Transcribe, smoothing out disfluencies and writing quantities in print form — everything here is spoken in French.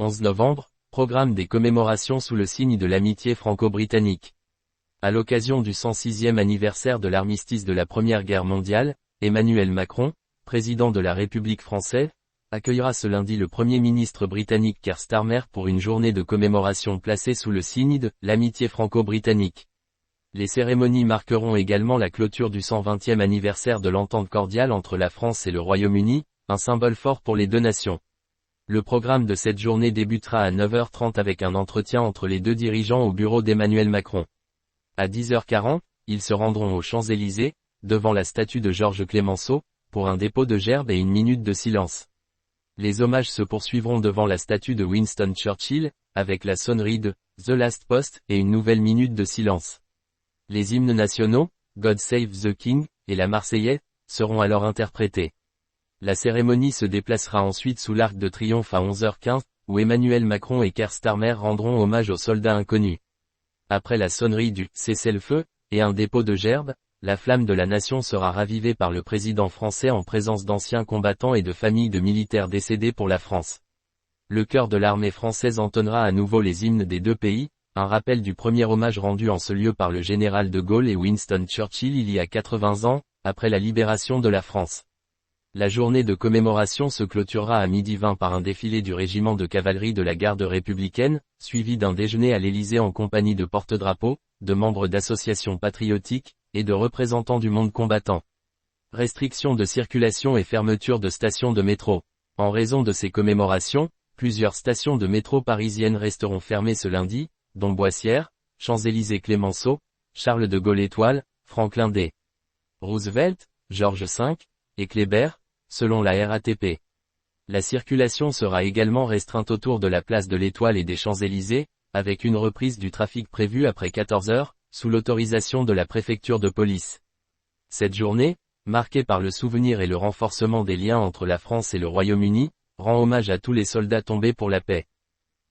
11 novembre, programme des commémorations sous le signe de l'amitié franco-britannique. À l'occasion du 106e anniversaire de l'armistice de la Première Guerre mondiale, Emmanuel Macron, président de la République française, accueillera ce lundi le Premier ministre britannique Keir Starmer pour une journée de commémoration placée sous le signe de l'amitié franco-britannique. Les cérémonies marqueront également la clôture du 120e anniversaire de l'entente cordiale entre la France et le Royaume-Uni, un symbole fort pour les deux nations. Le programme de cette journée débutera à 9h30 avec un entretien entre les deux dirigeants au bureau d'Emmanuel Macron. À 10h40, ils se rendront aux Champs-Élysées, devant la statue de Georges Clemenceau, pour un dépôt de gerbes et une minute de silence. Les hommages se poursuivront devant la statue de Winston Churchill, avec la sonnerie de The Last Post et une nouvelle minute de silence. Les hymnes nationaux, God Save the King, et la Marseillaise, seront alors interprétés. La cérémonie se déplacera ensuite sous l'Arc de Triomphe à 11h15, où Emmanuel Macron et Keir Starmer rendront hommage aux soldats inconnus. Après la sonnerie du cessez-le-feu, et un dépôt de gerbes, la flamme de la nation sera ravivée par le président français en présence d'anciens combattants et de familles de militaires décédés pour la France. Le chœur de l'armée française entonnera à nouveau les hymnes des deux pays, un rappel du premier hommage rendu en ce lieu par le général de Gaulle et Winston Churchill il y a 80 ans, après la libération de la France. La journée de commémoration se clôturera à 12h20 par un défilé du régiment de cavalerie de la garde républicaine, suivi d'un déjeuner à l'Élysée en compagnie de porte-drapeaux, de membres d'associations patriotiques, et de représentants du monde combattant. Restrictions de circulation et fermeture de stations de métro. En raison de ces commémorations, plusieurs stations de métro parisiennes resteront fermées ce lundi, dont Boissière, Champs-Élysées Clemenceau, Charles de Gaulle Étoile, Franklin D. Roosevelt, George V, et Kléber, selon la RATP. La circulation sera également restreinte autour de la place de l'Étoile et des Champs-Élysées, avec une reprise du trafic prévue après 14h, sous l'autorisation de la préfecture de police. Cette journée, marquée par le souvenir et le renforcement des liens entre la France et le Royaume-Uni, rend hommage à tous les soldats tombés pour la paix.